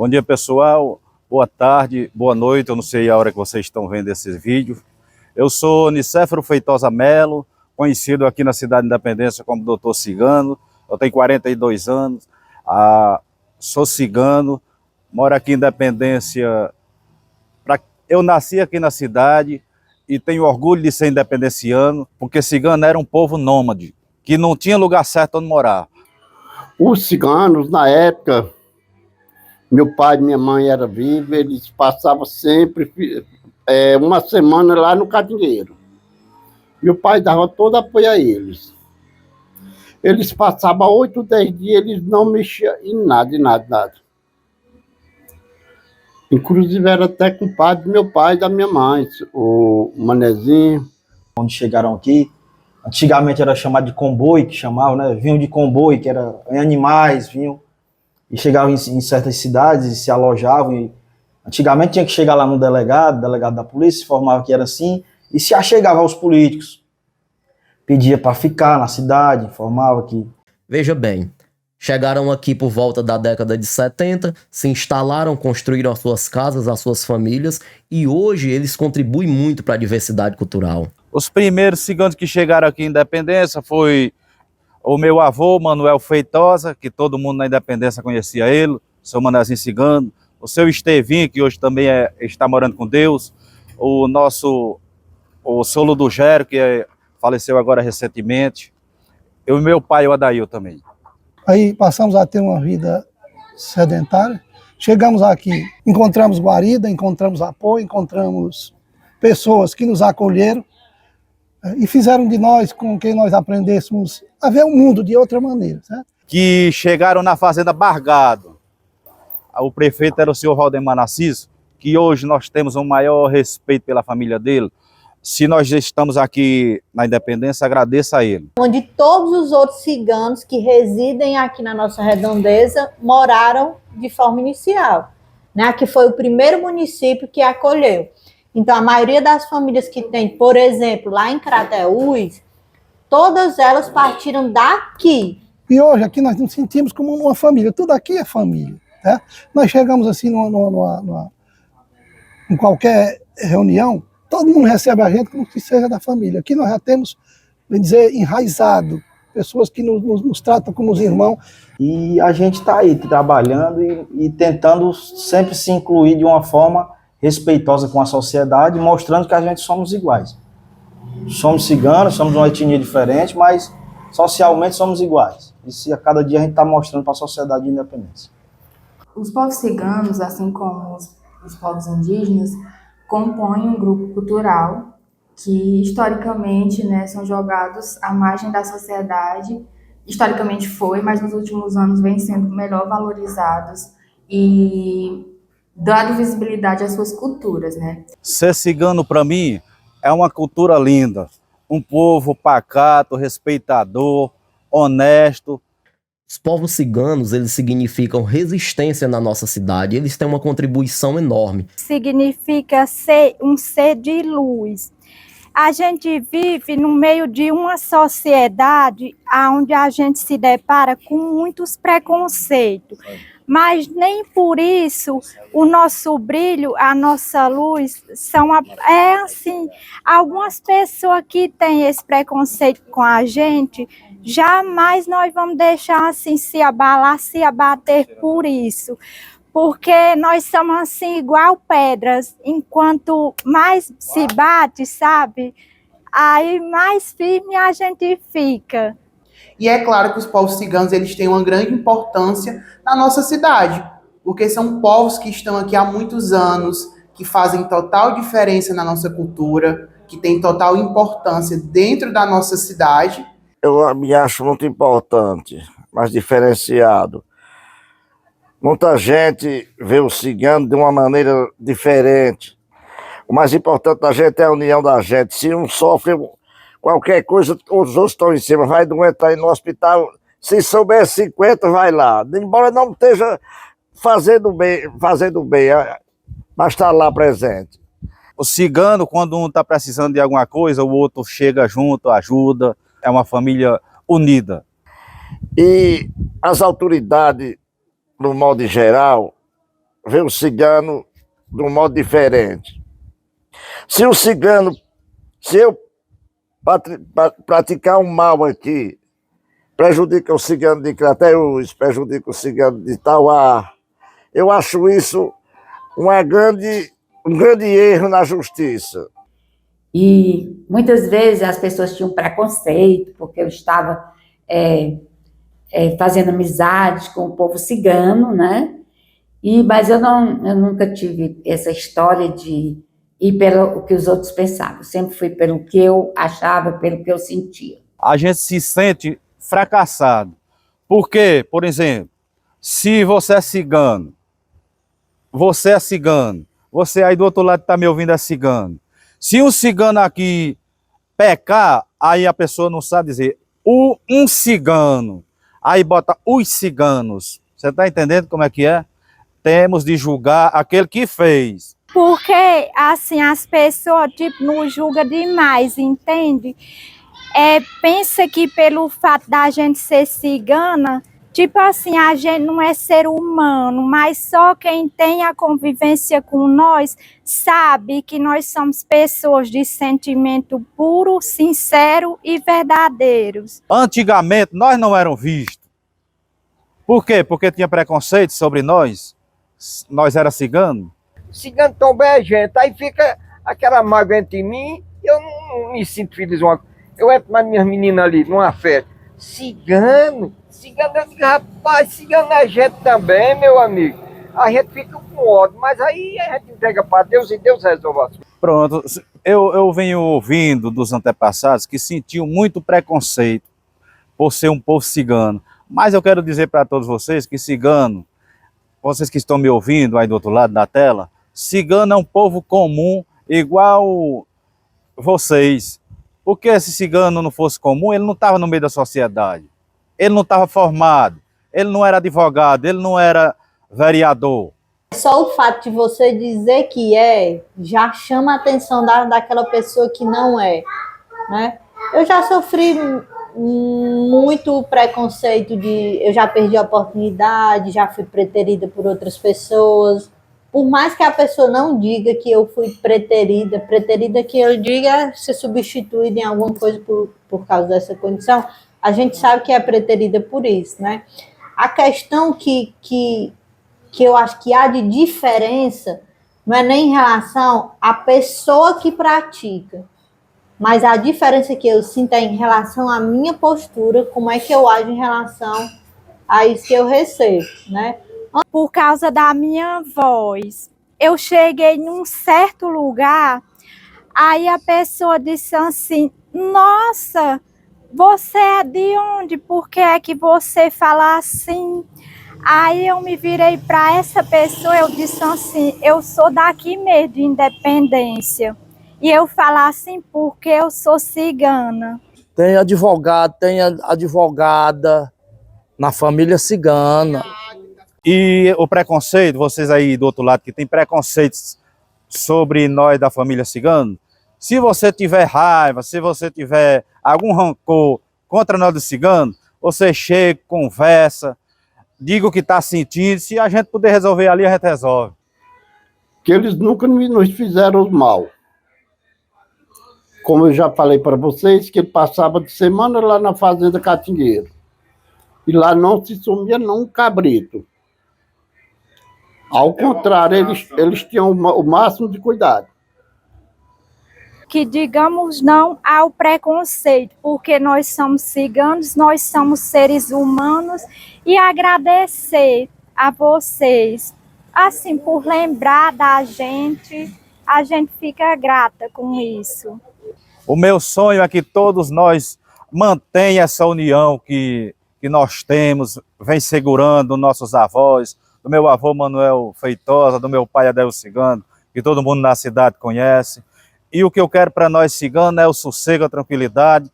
Bom dia, pessoal. Boa tarde, boa noite. Eu não sei a hora que vocês estão vendo esse vídeo. Eu sou Nicéforo Feitosa Melo, conhecido aqui na cidade de Independência como Doutor Cigano. Eu tenho 42 anos, sou cigano, moro aqui em Independência. Eu nasci aqui na cidade e tenho orgulho de ser independenciano, porque cigano era um povo nômade, que não tinha lugar certo onde morar. Os ciganos, na época, meu pai e minha mãe eram vivos, eles passavam sempre uma semana lá no Catingueiro. Meu pai dava todo apoio a eles. Eles passavam 8, 10 dias, eles não mexiam em nada. Inclusive era até compadre do meu pai e da minha mãe, o Manezinho. Onde chegaram aqui, antigamente era chamado de comboio, que chamavam, né? Vinham de comboio, que era em animais, vinham e chegavam em certas cidades e se alojavam. E antigamente tinha que chegar lá no delegado da polícia, informava que era assim, e se achegava aos políticos. Pedia para ficar na cidade, informava que... Veja bem, chegaram aqui por volta da década de 70, se instalaram, construíram as suas casas, as suas famílias, e hoje eles contribuem muito para a diversidade cultural. Os primeiros ciganos que chegaram aqui em Independência foi o meu avô, Manuel Feitosa, que todo mundo na Independência conhecia ele, o seu Manezinho Cigano, o seu Estevinho, que hoje também está morando com Deus, o seu Ludogero, que faleceu agora recentemente, e o meu pai, o Adail, também. Aí passamos a ter uma vida sedentária, chegamos aqui, encontramos guarida, encontramos apoio, encontramos pessoas que nos acolheram e fizeram de nós com quem nós aprendêssemos a ver o mundo de outra maneira. Certo? Que chegaram na fazenda Bargado. O prefeito era o senhor Valdemar Narciso, que hoje nós temos um maior respeito pela família dele. Se nós estamos aqui na Independência, agradeça a ele. Onde todos os outros ciganos que residem aqui na nossa redondeza moraram de forma inicial, né? Que foi o primeiro município que acolheu. Então, a maioria das famílias que tem, por exemplo, lá em Crateús, todas elas partiram daqui. E hoje aqui nós nos sentimos como uma família, tudo aqui é família. Tá? Nós chegamos assim em qualquer reunião, todo mundo recebe a gente como se seja da família. Aqui nós já temos, bem dizer, enraizado, pessoas que nos tratam como os irmãos. E a gente está aí trabalhando e tentando sempre se incluir de uma forma respeitosa com a sociedade, mostrando que a gente somos iguais. Somos ciganos, somos uma etnia diferente, mas socialmente somos iguais. Isso a cada dia a gente está mostrando para a sociedade de Independência. Os povos ciganos, assim como os povos indígenas, compõem um grupo cultural que, historicamente, né, são jogados à margem da sociedade. Historicamente foi, mas nos últimos anos vêm sendo melhor valorizados e dado visibilidade às suas culturas, né? Ser cigano, para mim, é uma cultura linda. Um povo pacato, respeitador, honesto. Os povos ciganos, eles significam resistência na nossa cidade, eles têm uma contribuição enorme. Significa ser um ser de luz. A gente vive no meio de uma sociedade onde a gente se depara com muitos preconceitos, mas nem por isso o nosso brilho, a nossa luz, assim, algumas pessoas que têm esse preconceito com a gente, jamais nós vamos deixar assim se abalar, se abater por isso, porque nós somos assim igual pedras, enquanto mais se bate, sabe, aí mais firme a gente fica. E é claro que os povos ciganos eles têm uma grande importância na nossa cidade, porque são povos que estão aqui há muitos anos, que fazem total diferença na nossa cultura, que têm total importância dentro da nossa cidade. Eu me acho muito importante, mas diferenciado. Muita gente vê o cigano de uma maneira diferente. O mais importante da gente é a união da gente. Se um sofre qualquer coisa, os outros estão em cima, vai doente aí no hospital, se souber 50, vai lá. Embora não esteja fazendo bem, mas está lá presente. O cigano, quando um está precisando de alguma coisa, o outro chega junto, ajuda, é uma família unida. E as autoridades, no modo geral, vê o cigano de um modo diferente. Se o cigano, se eu praticar um mal aqui, prejudica o cigano de Crateús, prejudica o cigano de Tauá, eu acho isso um grande erro na justiça. E muitas vezes as pessoas tinham preconceito, porque eu estava fazendo amizades com o povo cigano, né? Mas eu nunca tive essa história de ir pelo que os outros pensavam. Eu sempre fui pelo que eu achava, pelo que eu sentia. A gente se sente fracassado. Por quê? Por exemplo, se você é cigano, você aí do outro lado está me ouvindo é cigano. Se um cigano aqui pecar, aí a pessoa não sabe dizer um cigano, aí bota os ciganos. Você está entendendo como é que é? Temos de julgar aquele que fez. Porque, assim, as pessoas, tipo, nos julgam demais, entende? Pensa que pelo fato da gente ser cigana, tipo assim, a gente não é ser humano, mas só quem tem a convivência com nós sabe que nós somos pessoas de sentimento puro, sincero e verdadeiros. Antigamente, nós não éramos vistos. Por quê? Porque tinha preconceito sobre nós. Nós era cigano. Cigano também é gente, aí fica aquela mágoa entre mim, eu não me sinto feliz. Eu entro com as minhas meninas ali, numa festa. Cigano, eu digo, rapaz, cigano é gente também, meu amigo. A gente fica com ódio, mas aí a gente entrega para Deus e Deus resolve as coisas. Pronto, eu venho ouvindo dos antepassados que sentiam muito preconceito por ser um povo cigano. Mas eu quero dizer para todos vocês que cigano, vocês que estão me ouvindo aí do outro lado da tela, cigano é um povo comum, igual vocês. Porque se cigano não fosse comum, ele não estava no meio da sociedade. Ele não estava formado, ele não era advogado, ele não era vereador. Só o fato de você dizer que já chama a atenção daquela pessoa que não é, né? Eu já sofri muito preconceito eu já perdi a oportunidade, já fui preterida por outras pessoas. Por mais que a pessoa não diga que eu fui preterida que eu diga ser substituída em alguma coisa por causa dessa condição, a gente sabe que é preterida por isso, né? A questão que eu acho que há de diferença não é nem em relação à pessoa que pratica, mas a diferença que eu sinto é em relação à minha postura, como é que eu ajo em relação a isso que eu recebo, né? Por causa da minha voz, eu cheguei num certo lugar, aí a pessoa disse assim, nossa, você é de onde? Por que é que você fala assim? Aí eu me virei para essa pessoa, eu disse assim, eu sou daqui mesmo, de Independência. E eu falo assim porque eu sou cigana. Tem advogado, tem advogada na família cigana. E o preconceito, vocês aí do outro lado que tem preconceitos sobre nós da família cigana, se você tiver raiva, se você tiver algum rancor contra nós do cigano, você chega, conversa, diga o que está sentindo, se a gente puder resolver ali, a gente resolve. Que eles nunca nos fizeram mal. Como eu já falei para vocês, que ele passava de semana lá na Fazenda Catingueiro. E lá não se sumia não um cabrito. Ao contrário, eles tinham o máximo de cuidado. Que digamos não ao preconceito, porque nós somos ciganos, nós somos seres humanos, e agradecer a vocês, assim, por lembrar da gente, a gente fica grata com isso. O meu sonho é que todos nós mantenhamos essa união que nós temos, vem segurando nossos avós, do meu avô Manuel Feitosa, do meu pai Adélio Cigano, que todo mundo na cidade conhece. E o que eu quero para nós ciganos é o sossego, a tranquilidade,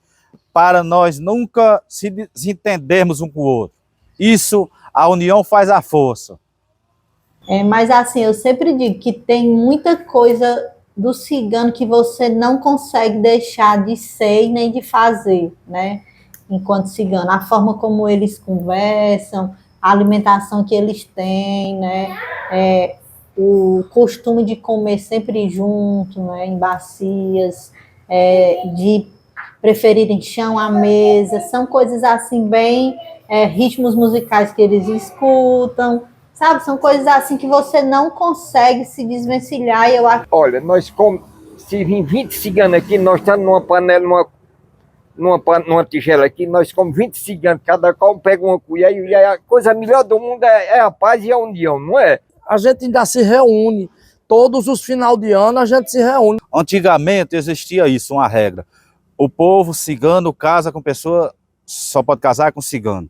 para nós nunca se desentendermos um com o outro. Isso, a união faz a força. Mas assim, eu sempre digo que tem muita coisa do cigano que você não consegue deixar de ser e nem de fazer, né? Enquanto cigano, a forma como eles conversam, a alimentação que eles têm, né? o costume de comer sempre junto, né, em bacias, de preferirem chão à mesa, são coisas assim bem, ritmos musicais que eles escutam, sabe? São coisas assim que você não consegue se desvencilhar. E eu acho... Olha, se vir 20 ciganos aqui, nós estamos numa panela, numa tigela aqui, nós comemos 20 ciganos, cada qual pega uma colher, e a coisa melhor do mundo é a paz e a união, não é? A gente ainda se reúne, todos os final de ano a gente se reúne. Antigamente existia isso, uma regra. O povo cigano casa com pessoa, só pode casar com cigano.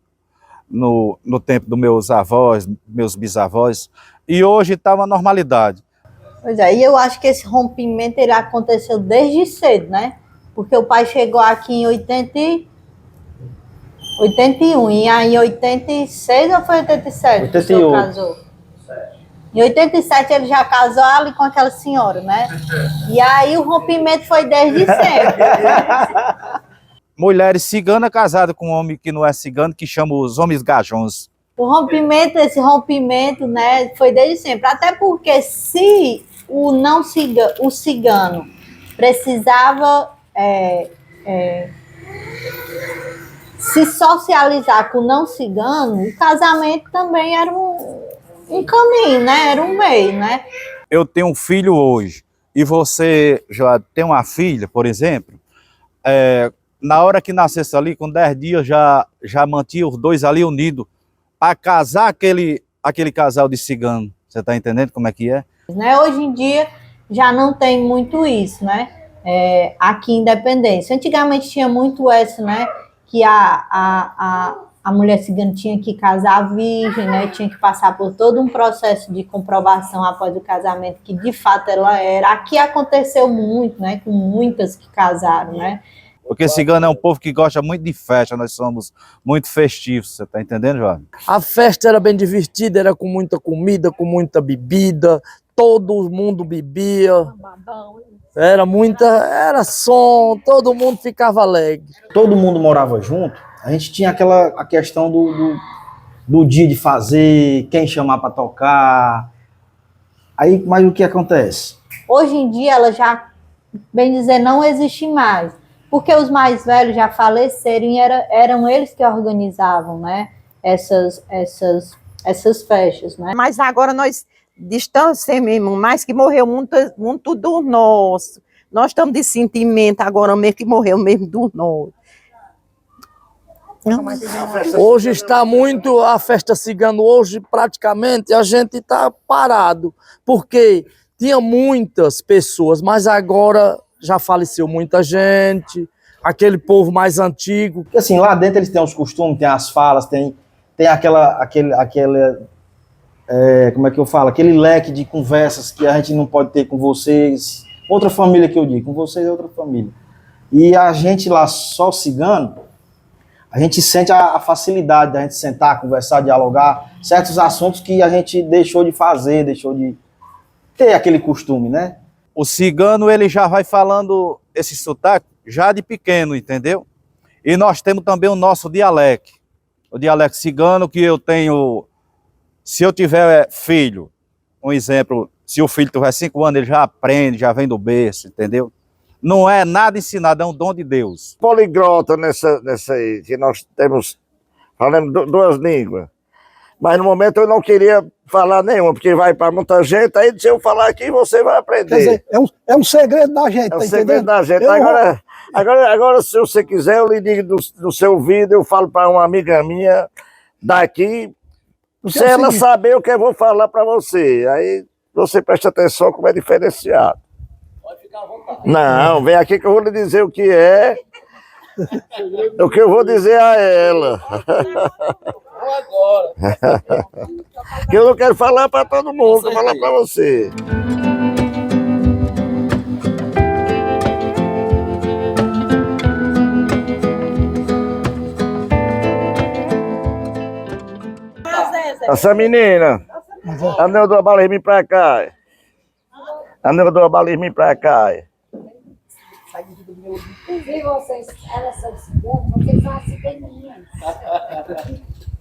No tempo dos meus avós, meus bisavós, e hoje está uma normalidade. Pois é, e eu acho que esse rompimento ele aconteceu desde cedo, né? Porque o pai chegou aqui em 81, e aí em 86 ou foi 87? 88. O senhor casou? Em 87 ele já casou ali com aquela senhora, né? E aí o rompimento foi desde sempre. Mulheres ciganas casadas com um homem que não é cigano, que chama os homens gajões. Esse rompimento, né, foi desde sempre. Até porque se o cigano precisava se socializar com o não cigano, o casamento também era um caminho, né? Era um meio, né? Eu tenho um filho hoje, e você já tem uma filha, por exemplo, na hora que nascesse ali, com 10 dias, já mantinha os dois ali unidos, para casar aquele casal de cigano. Você está entendendo como é que é? Hoje em dia já não tem muito isso, né? Aqui em Independência. Antigamente tinha muito essa, né? Que a mulher cigana tinha que casar virgem, né? Tinha que passar por todo um processo de comprovação após o casamento, que de fato ela era. Aqui aconteceu muito, né? Com muitas que casaram, né? Porque cigano é um povo que gosta muito de festa, nós somos muito festivos, você está entendendo, Jorge? A festa era bem divertida, era com muita comida, com muita bebida, todo mundo bebia. Era som, todo mundo ficava alegre. Todo mundo morava junto, a gente tinha a questão do dia de fazer, quem chamar para tocar. Aí, mas o que acontece? Hoje em dia ela já, bem dizer, não existe mais. Porque os mais velhos já faleceram e eram eles que organizavam, né, essas festas, né? Mas agora nós distanciamos mais, que morreu muito do nosso. Nós estamos de sentimento agora mesmo, que morreu mesmo do nosso. Hoje está muito a festa cigana, hoje praticamente a gente está parado, porque tinha muitas pessoas, mas agora já faleceu muita gente, aquele povo mais antigo. Porque assim, lá dentro eles têm os costumes, tem as falas, tem como é que eu falo? Aquele leque de conversas que a gente não pode ter com vocês, outra família que eu digo, com vocês é outra família. E a gente lá, só cigano, a gente sente a facilidade da gente sentar, conversar, dialogar, certos assuntos que a gente deixou de fazer, deixou de ter aquele costume, né? O cigano, ele já vai falando esse sotaque já de pequeno, entendeu? E nós temos também o nosso dialeto. O dialeto cigano que eu tenho, se eu tiver filho, um exemplo, se o filho tiver 5 anos, ele já aprende, já vem do berço, entendeu? Não é nada ensinado, é um dom de Deus. Poliglota nessa aí, que nós falamos 2 línguas. Mas no momento eu não queria falar nenhuma, porque vai para muita gente, aí se eu falar aqui você vai aprender. Quer dizer, é um segredo da gente, é um tá segredo entendendo? da gente. Agora, se você quiser, eu lhe digo do seu vídeo, eu falo para uma amiga minha daqui, se ela saber o que eu vou falar para você. Aí você presta atenção como é diferenciado. Pode ficar à vontade. Não, vem aqui que eu vou lhe dizer o que é. O que eu vou dizer a ela. Agora. Que eu não quero falar para todo mundo, quero falar para você. Essa menina, andou do abalismo pra cá. Andou do abalismo pra cá. Vocês, elas são ciganas, vocês são as ciganinhas.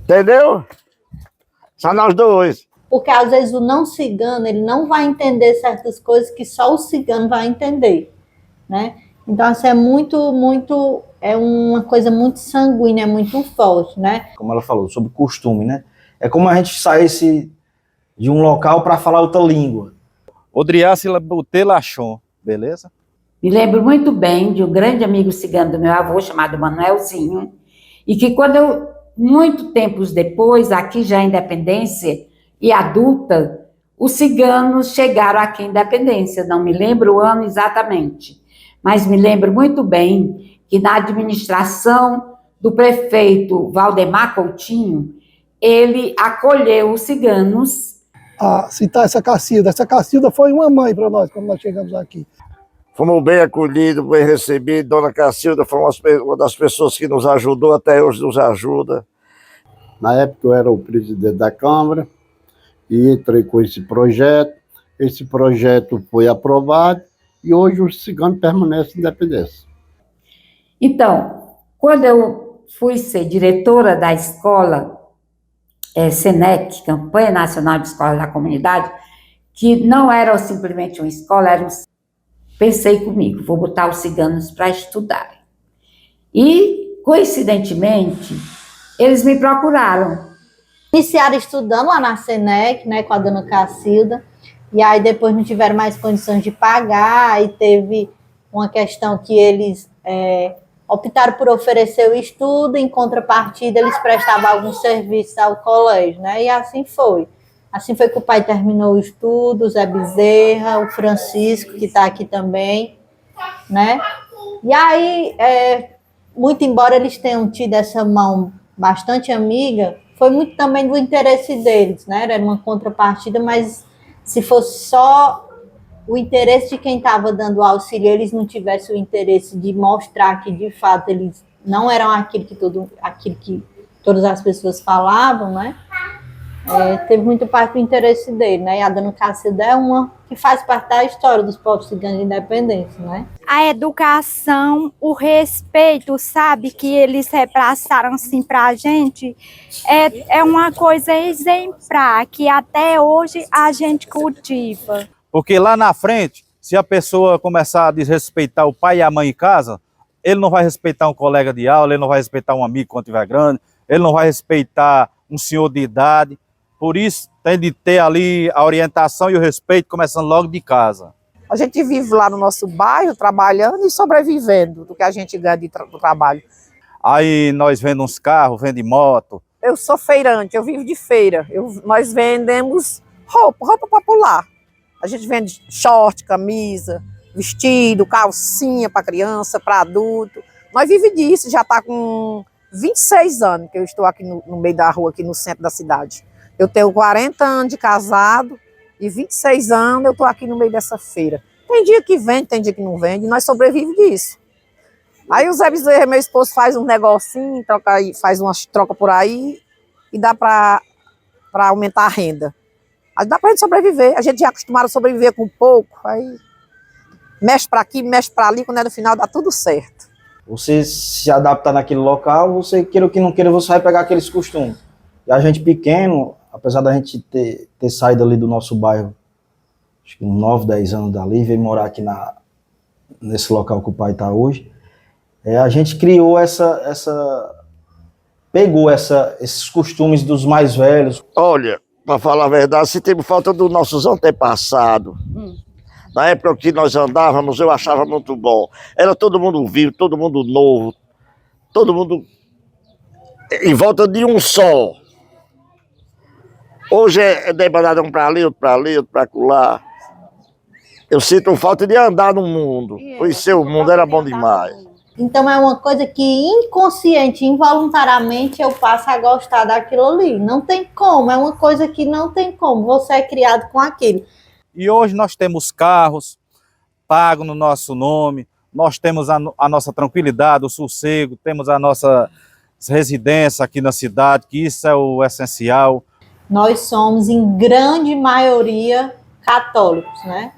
Entendeu? São nós dois. porque às vezes o não cigano, ele não vai entender certas coisas que só o cigano vai entender, né? Então, assim, é uma coisa muito sanguínea, muito forte, né? Como ela falou, sobre costume, né? É como a gente saísse de um local para falar outra língua. Odriace Labutê Lachon, beleza? Me lembro muito bem de um grande amigo cigano do meu avô, chamado Manuelzinho, e que muito tempos depois, aqui já em Independência e adulta, os ciganos chegaram aqui em Independência, não me lembro o ano exatamente, mas me lembro muito bem que na administração do prefeito Valdemar Coutinho, ele acolheu os ciganos. A citar essa Cacilda foi uma mãe para nós quando nós chegamos aqui. Fomos bem acolhidos, bem recebidos. Dona Cacilda foi uma das pessoas que nos ajudou, até hoje nos ajuda. Na época eu era o presidente da Câmara e entrei com esse projeto. Esse projeto foi aprovado e hoje os ciganos permanecem independentes. Então, quando eu fui ser diretora da escola SENEC, Campanha Nacional de Escola da Comunidade, que não era simplesmente uma escola, pensei comigo, vou botar os ciganos para estudar. E, coincidentemente, eles me procuraram. Iniciaram estudando lá na SENEC, né, com a dona Cacilda, e aí depois não tiveram mais condições de pagar, e teve uma questão que eles optaram por oferecer o estudo, em contrapartida eles prestavam alguns serviços ao colégio, né, e assim foi. Assim foi que o pai terminou o estudo, o Zé Bezerra, o Francisco, que está aqui também, né, e aí, muito embora eles tenham tido essa mão bastante amiga, foi muito também do interesse deles, né, era uma contrapartida, mas se fosse só o interesse de quem estava dando o auxílio, eles não tivessem o interesse de mostrar que, de fato, eles não eram aquilo que todas as pessoas falavam, né? Teve muito parte do interesse dele, né? E a dona Cacilda é uma que faz parte da história dos povos ciganos de independência, né? A educação, o respeito, sabe, que eles repassaram assim para a gente, é uma coisa exemplar, que até hoje a gente cultiva. Porque lá na frente, se a pessoa começar a desrespeitar o pai e a mãe em casa, ele não vai respeitar um colega de aula, ele não vai respeitar um amigo quando estiver grande, ele não vai respeitar um senhor de idade. Por isso, tem de ter ali a orientação e o respeito, começando logo de casa. A gente vive lá no nosso bairro, trabalhando e sobrevivendo do que a gente ganha do trabalho. Aí nós vendemos uns carros, vendemos moto. Eu sou feirante, eu vivo de feira. Nós vendemos roupa popular. A gente vende short, camisa, vestido, calcinha para criança, para adulto. Nós vivemos disso, já está com 26 anos que eu estou aqui no meio da rua, aqui no centro da cidade. Eu tenho 40 anos de casado e 26 anos eu estou aqui no meio dessa feira. Tem dia que vende, tem dia que não vende, nós sobrevivemos disso. Aí o Zé Bezerra, meu esposo, faz um negocinho, faz umas trocas por aí e dá para aumentar a renda. Aí dá para a gente sobreviver, a gente já é acostumado a sobreviver com pouco, aí mexe para aqui, mexe para ali, quando é no final dá tudo certo. Você se adaptar naquele local, você queira ou que não queira, você vai pegar aqueles costumes. E a gente pequeno, apesar da gente ter saído ali do nosso bairro, acho que 9, 10 anos dali, veio morar aqui nesse local que o pai está hoje, a gente criou pegou esses costumes dos mais velhos. Olha, para falar a verdade, sentimos falta dos nossos antepassados. Na época que nós andávamos, eu achava muito bom. Era todo mundo vivo, todo mundo novo, todo mundo em volta de um só. Hoje é debandado um para ali, outro para ali, outro para acolá. Eu sinto falta de andar no mundo. Conhecer o mundo era bom demais. Então é uma coisa que inconsciente, involuntariamente eu passo a gostar daquilo ali. Não tem como, é uma coisa que não tem como. Você é criado com aquilo. E hoje nós temos carros pagos no nosso nome, nós temos a nossa tranquilidade, o sossego, temos a nossa residência aqui na cidade, que isso é o essencial. Nós somos, em grande maioria, católicos, né?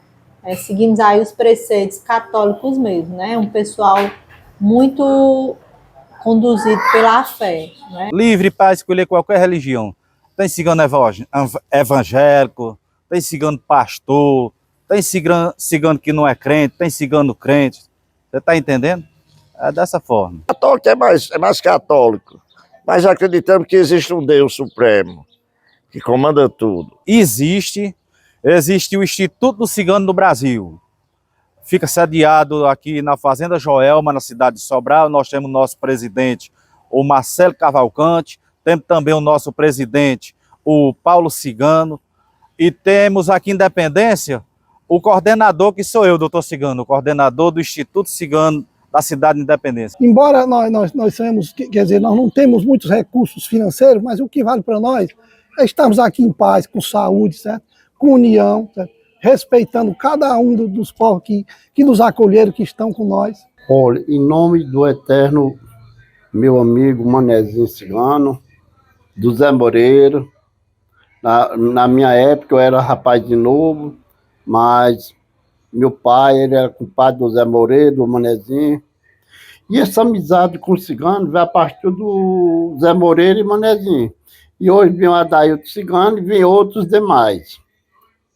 Seguimos aí os preceitos católicos mesmo, né? Um pessoal muito conduzido pela fé, né? Livre para escolher qualquer religião. tem cigano evangélico, tem cigano pastor, tem cigano que não é crente, tem cigano crente. Você está entendendo? É dessa forma. O católico é mais católico, mas acreditamos que existe um Deus supremo, que comanda tudo. Existe o Instituto do Cigano no Brasil. Fica sediado aqui na Fazenda Joelma, na cidade de Sobral. Nós temos nosso presidente, o Marcelo Cavalcante, temos também o nosso presidente, o Paulo Cigano, e temos aqui em Independência o coordenador, que sou eu, doutor Cigano, o coordenador do Instituto Cigano da cidade de Independência. Embora nós temos, quer dizer, nós não temos muitos recursos financeiros, mas o que vale para nós é estarmos aqui em paz, com saúde, certo? Com união, certo? Respeitando cada um dos povos que nos acolheram, que estão com nós. Olha, em nome do eterno meu amigo Manezinho Cigano, do Zé Moreira, na minha época eu era rapaz de novo, mas meu pai ele era compadre do Zé Moreira, do Manezinho. E essa amizade com o cigano veio a partir do Zé Moreira e Manezinho. E hoje vem o Adailto Cigano e vem outros demais.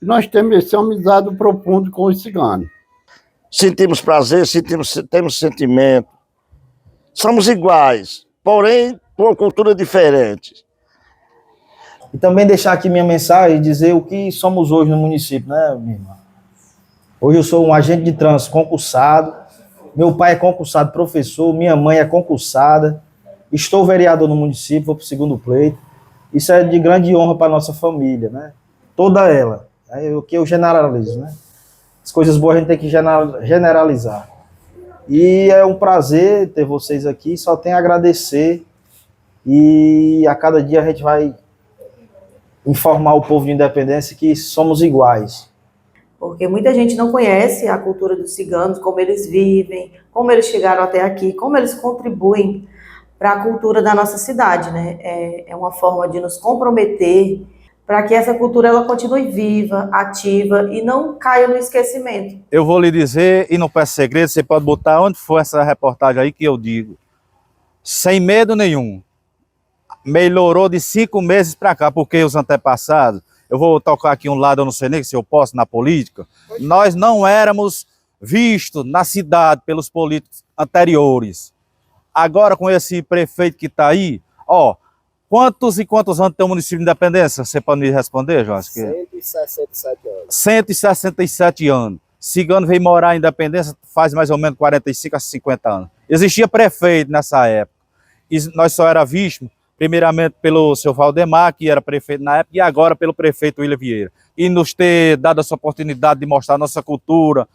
E nós temos essa amizade profunda com os ciganos. Sentimos prazer, temos sentimento. Somos iguais, porém com uma cultura diferente. E também deixar aqui minha mensagem e dizer o que somos hoje no município, né, minha irmã? Hoje eu sou um agente de trânsito concursado, meu pai é concursado professor, minha mãe é concursada, estou vereador no município, vou para o segundo pleito. Isso é de grande honra para a nossa família, né? Toda ela. É o que eu generalizo, né? As coisas boas a gente tem que generalizar. E é um prazer ter vocês aqui, só tenho a agradecer. E a cada dia a gente vai informar o povo de Independência que somos iguais. Porque muita gente não conhece a cultura dos ciganos, como eles vivem, como eles chegaram até aqui, como eles contribuem para a cultura da nossa cidade, né? É uma forma de nos comprometer para que essa cultura ela continue viva, ativa e não caia no esquecimento. Eu vou lhe dizer, e não peço segredo, você pode botar onde for essa reportagem aí que eu digo, sem medo nenhum. Melhorou de 5 meses para cá, porque os antepassados, eu vou tocar aqui um lado, eu não sei nem se eu posso, na política, nós não éramos vistos na cidade pelos políticos anteriores. Agora, com esse prefeito que está aí, ó, quantos e quantos anos tem o município de Independência? Você pode me responder, João? 167 anos. 167 anos. Cigano veio morar em Independência faz mais ou menos 45 a 50 anos. Existia prefeito nessa época. E nós só era visto, primeiramente, pelo seu Valdemar, que era prefeito na época, e agora pelo prefeito William Vieira. E nos ter dado essa oportunidade de mostrar a nossa cultura,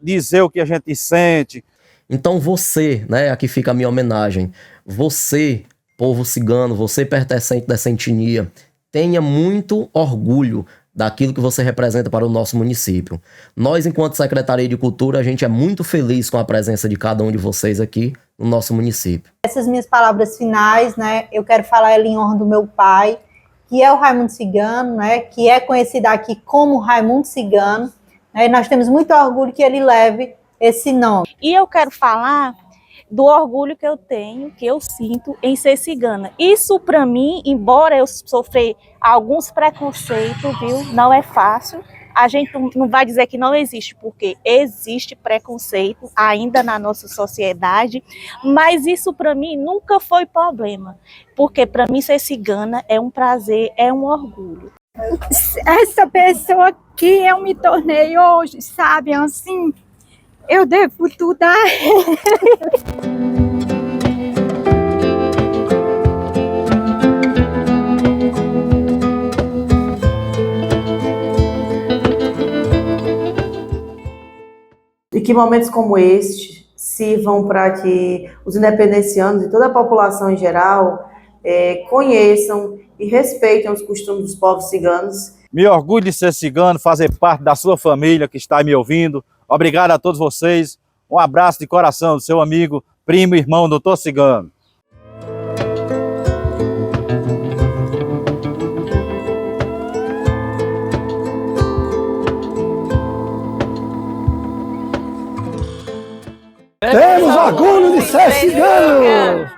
dizer o que a gente sente. Então você, né, aqui fica a minha homenagem, você, povo cigano, você pertencente dessa etnia, tenha muito orgulho daquilo que você representa para o nosso município. Nós, enquanto Secretaria de Cultura, a gente é muito feliz com a presença de cada um de vocês aqui no nosso município. Essas minhas palavras finais, né, eu quero falar ela em honra do meu pai, que é o Raimundo Cigano, né, que é conhecido aqui como Raimundo Cigano, né, e nós temos muito orgulho que ele leve esse nome. E eu quero falar do orgulho que eu tenho, que eu sinto em ser cigana. Isso para mim, embora eu sofra alguns preconceitos, viu? Não é fácil. A gente não vai dizer que não existe, porque existe preconceito ainda na nossa sociedade, mas isso para mim nunca foi problema, porque para mim ser cigana é um prazer, é um orgulho. Essa pessoa que eu me tornei hoje, sabe, assim, eu devo tudo a ele. E que momentos como este sirvam para que os independencianos e toda a população em geral conheçam e respeitem os costumes dos povos ciganos. Me orgulho de ser cigano, fazer parte da sua família que está me ouvindo. Obrigado a todos vocês. Um abraço de coração do seu amigo, primo e irmão, doutor Cigano. Temos orgulho de ser cigano!